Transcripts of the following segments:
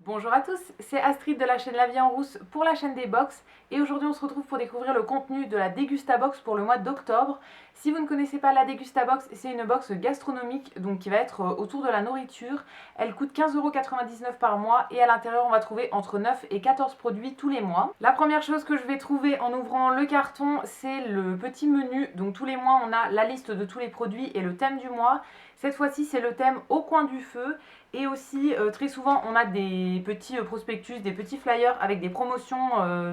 Bonjour à tous, c'est Astrid de la chaîne La Vie en Rousse pour la chaîne des box et aujourd'hui on se retrouve pour découvrir le contenu de la Dégustabox pour le mois d'octobre. Si vous ne connaissez pas la Dégustabox, c'est une box gastronomique donc qui va être autour de la nourriture. Elle coûte 15,99 € par mois et à l'intérieur on va trouver entre 9 et 14 produits tous les mois. La première chose que je vais trouver en ouvrant le carton, c'est le petit menu. Donc tous les mois on a la liste de tous les produits et le thème du mois. Cette fois-ci c'est le thème au coin du feu. Et aussi, très souvent, on a des petits prospectus, des petits flyers avec des promotions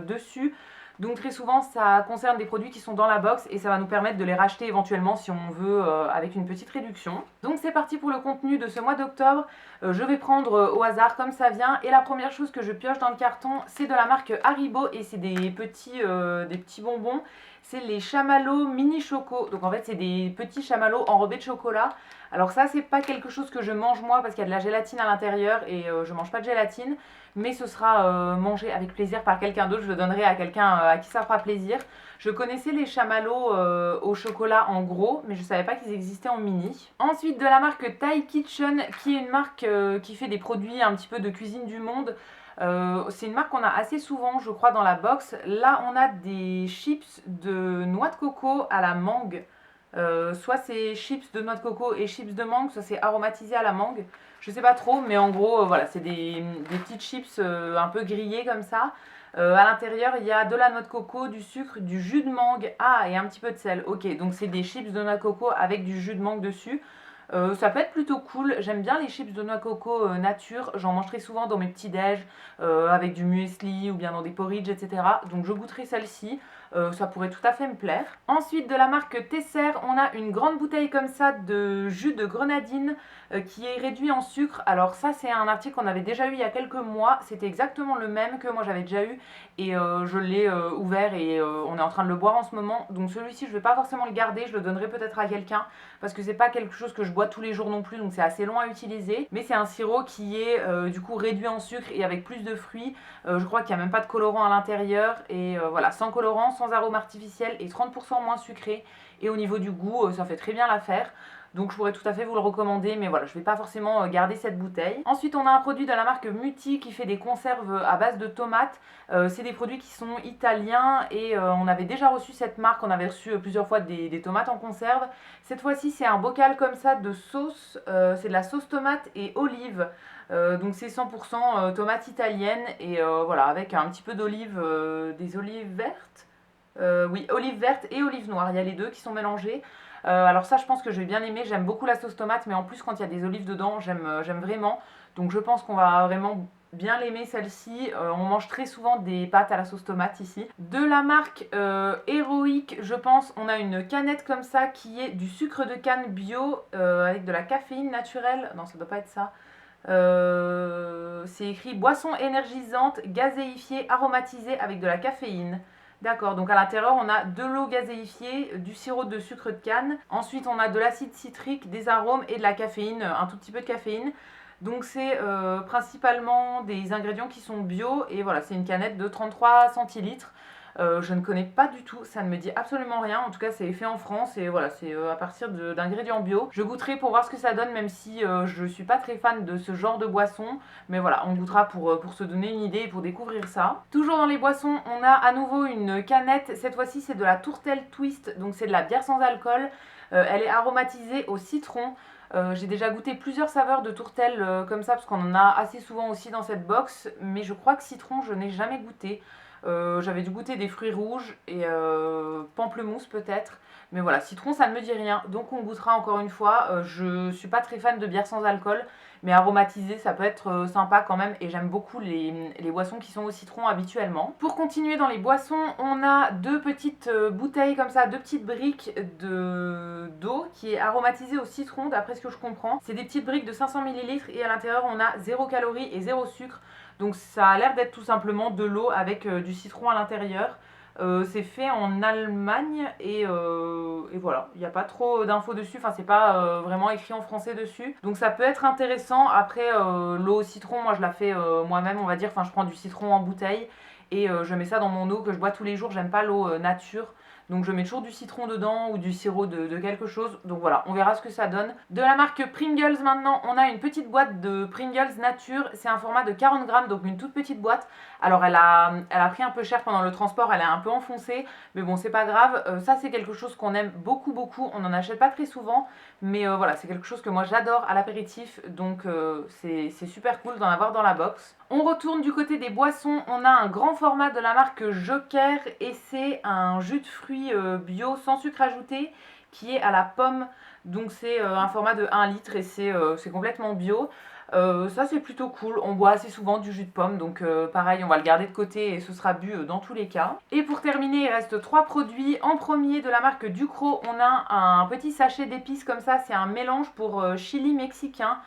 dessus. Donc très souvent, ça concerne des produits qui sont dans la box et ça va nous permettre de les racheter éventuellement si on veut avec une petite réduction. Donc c'est parti pour le contenu de ce mois d'octobre. Je vais prendre au hasard comme ça vient. Et la première chose que je pioche dans le carton, c'est de la marque Haribo et c'est des petits bonbons. C'est les chamallows mini choco. Donc en fait, c'est des petits chamallows enrobés de chocolat. Alors ça, c'est pas quelque chose que je mange moi parce qu'il y a de la gélatine à l'intérieur et je mange pas de gélatine. Mais ce sera mangé avec plaisir par quelqu'un d'autre. Je le donnerai à quelqu'un à qui ça fera plaisir. Je connaissais les chamallows au chocolat en gros, mais je savais pas qu'ils existaient en mini. Ensuite, de la marque Thai Kitchen, qui est une marque qui fait des produits un petit peu de cuisine du monde. C'est une marque qu'on a assez souvent, je crois, dans la box. Là, on a des chips de noix de coco à la mangue. Soit c'est chips de noix de coco et chips de mangue, soit c'est aromatisé à la mangue. Je sais pas trop, mais en gros, voilà, c'est des petites chips un peu grillées comme ça. À l'intérieur, il y a de la noix de coco, du sucre, du jus de mangue, et un petit peu de sel. Ok, donc c'est des chips de noix de coco avec du jus de mangue dessus. Ça peut être plutôt cool. J'aime bien les chips de noix de coco nature. J'en mange très souvent dans mes petits déj avec du muesli ou bien dans des porridge, etc. Donc je goûterai celle-ci. Ça pourrait tout à fait me plaire. Ensuite, de la marque Tesser, on a une grande bouteille comme ça de jus de grenadine qui est réduit en sucre. Alors ça, c'est un article qu'on avait déjà eu il y a quelques mois. C'était exactement le même que moi j'avais déjà eu et je l'ai ouvert et on est en train de le boire en ce moment. Donc celui-ci, je ne vais pas forcément le garder. Je le donnerai peut-être à quelqu'un parce que c'est pas quelque chose que je bois tous les jours non plus, donc c'est assez long à utiliser. Mais c'est un sirop qui est du coup réduit en sucre et avec plus de fruits. Je crois qu'il n'y a même pas de colorant à l'intérieur et voilà, sans colorant, sans arôme artificiel et 30% moins sucré. Et au niveau du goût, ça fait très bien l'affaire. Donc je pourrais tout à fait vous le recommander, mais voilà, je ne vais pas forcément garder cette bouteille. Ensuite, on a un produit de la marque Muti qui fait des conserves à base de tomates. C'est des produits qui sont italiens et on avait déjà reçu cette marque, on avait reçu plusieurs fois des tomates en conserve. Cette fois-ci, c'est un bocal comme ça de sauce, c'est de la sauce tomate et olive. Donc c'est 100% tomate italienne et voilà, avec un petit peu d'olive, des olives vertes. Oui, olive verte et olive noire, il y a les deux qui sont mélangés. Alors ça, je pense que je vais bien aimer. J'aime beaucoup la sauce tomate, mais en plus quand il y a des olives dedans, j'aime vraiment. Donc je pense qu'on va vraiment bien l'aimer celle-ci. On mange très souvent des pâtes à la sauce tomate ici. De la marque Héroïque, je pense, on a une canette comme ça qui est du sucre de canne bio avec de la caféine naturelle. Non, ça doit pas être ça. C'est écrit boisson énergisante, gazéifiée, aromatisée avec de la caféine. D'accord, donc à l'intérieur on a de l'eau gazéifiée, du sirop de sucre de canne. Ensuite on a de l'acide citrique, des arômes et de la caféine, un tout petit peu de caféine. Donc c'est principalement des ingrédients qui sont bio et voilà, c'est une canette de 33 centilitres. Je ne connais pas du tout, ça ne me dit absolument rien. En tout cas, c'est fait en France et voilà, c'est à partir d'ingrédients bio. Je goûterai pour voir ce que ça donne, même si je suis pas très fan de ce genre de boisson. Mais voilà, on goûtera pour se donner une idée et pour découvrir ça. Toujours dans les boissons, on a à nouveau une canette. Cette fois-ci, c'est de la tourtelle twist, donc c'est de la bière sans alcool. Elle est aromatisée au citron. J'ai déjà goûté plusieurs saveurs de tourtelle comme ça, parce qu'on en a assez souvent aussi dans cette box. Mais je crois que citron, je n'ai jamais goûté. J'avais dû goûter des fruits rouges et pamplemousse peut-être. Mais voilà, citron ça ne me dit rien. Donc on goûtera encore une fois. Je suis pas très fan de bière sans alcool. Mais aromatisé ça peut être sympa quand même. Et j'aime beaucoup les boissons qui sont au citron habituellement. Pour continuer dans les boissons, on a deux petites bouteilles comme ça, deux petites briques d'eau qui est aromatisée au citron d'après ce que je comprends. C'est des petites briques de 500 ml et à l'intérieur on a 0 calories et 0 sucre. Donc ça a l'air d'être tout simplement de l'eau avec du citron à l'intérieur. C'est fait en Allemagne et voilà, il n'y a pas trop d'infos dessus, enfin c'est pas vraiment écrit en français dessus. Donc ça peut être intéressant. Après l'eau au citron, moi je la fais moi-même on va dire, enfin je prends du citron en bouteille et je mets ça dans mon eau que je bois tous les jours. J'aime pas l'eau nature. Donc je mets toujours du citron dedans ou du sirop de quelque chose. Donc voilà, on verra ce que ça donne. De la marque Pringles maintenant, on a une petite boîte de Pringles nature. C'est un format de 40 grammes, donc une toute petite boîte. Alors elle a pris un peu cher pendant le transport, elle est un peu enfoncée. Mais bon, c'est pas grave. Ça c'est quelque chose qu'on aime beaucoup beaucoup. On n'en achète pas très souvent. Mais voilà, c'est quelque chose que moi j'adore à l'apéritif. Donc c'est super cool d'en avoir dans la box. On retourne du côté des boissons. On a un grand format de la marque Joker. Et c'est un jus de fruits bio sans sucre ajouté qui est à la pomme. Donc c'est un format de 1 litre et c'est complètement bio. Ça c'est plutôt cool, on boit assez souvent du jus de pomme, donc pareil on va le garder de côté et ce sera bu dans tous les cas. Et pour terminer il reste 3 produits. En premier de la marque Ducros, on a un petit sachet d'épices comme ça, c'est un mélange pour chili mexicain.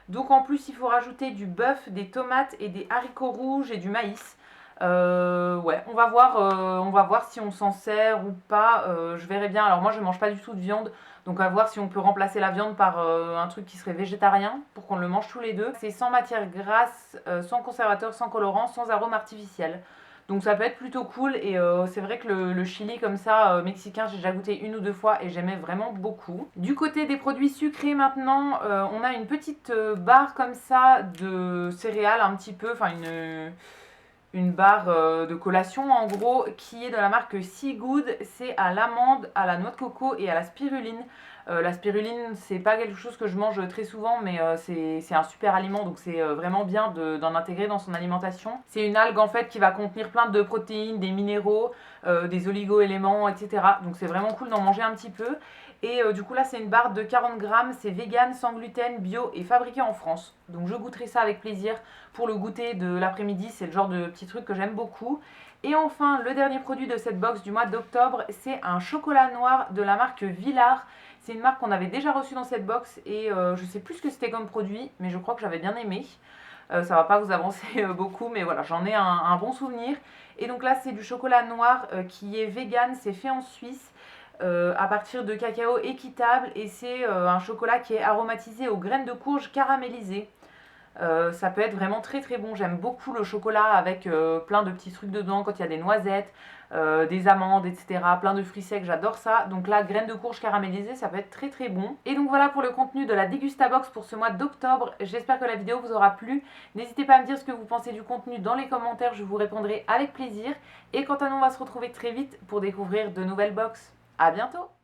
Donc en plus il faut rajouter du bœuf, des tomates et des haricots rouges et du maïs. Ouais, on va voir si on s'en sert ou pas. Je verrai bien. Alors moi je mange pas du tout de viande, donc on va voir si on peut remplacer la viande par un truc qui serait végétarien pour qu'on le mange tous les deux. C'est sans matière grasse, sans conservateur, sans colorant, sans arôme artificiel. Donc ça peut être plutôt cool et c'est vrai que le chili comme ça mexicain j'ai déjà goûté 1 ou 2 fois et j'aimais vraiment beaucoup. Du côté des produits sucrés maintenant, on a une petite barre comme ça de céréales un petit peu, enfin une barre de collation en gros qui est de la marque See Good. C'est à l'amande, à la noix de coco et à la spiruline. La spiruline c'est pas quelque chose que je mange très souvent mais c'est un super aliment, donc c'est vraiment bien d'en intégrer dans son alimentation. C'est une algue en fait qui va contenir plein de protéines, des minéraux, des oligo-éléments, etc. Donc c'est vraiment cool d'en manger un petit peu. Et du coup là c'est une barre de 40 grammes, c'est vegan, sans gluten, bio et fabriqué en France. Donc je goûterai ça avec plaisir pour le goûter de l'après-midi, c'est le genre de petit truc que j'aime beaucoup. Et enfin le dernier produit de cette box du mois d'octobre, c'est un chocolat noir de la marque Villars. C'est une marque qu'on avait déjà reçue dans cette box et je sais plus ce que c'était comme produit, mais je crois que j'avais bien aimé. Ça va pas vous avancer beaucoup, mais voilà, j'en ai un bon souvenir. Et donc là c'est du chocolat noir qui est vegan, c'est fait en Suisse. À partir de cacao équitable et c'est un chocolat qui est aromatisé aux graines de courge caramélisées. Ça peut être vraiment très très bon, j'aime beaucoup le chocolat avec plein de petits trucs dedans quand il y a des noisettes, des amandes, etc. Plein de fruits secs, j'adore ça. Donc là, graines de courge caramélisées, ça peut être très très bon. Et donc voilà pour le contenu de la Dégustabox pour ce mois d'octobre. J'espère que la vidéo vous aura plu. N'hésitez pas à me dire ce que vous pensez du contenu dans les commentaires, je vous répondrai avec plaisir. Et quant à nous, on va se retrouver très vite pour découvrir de nouvelles box. À bientôt!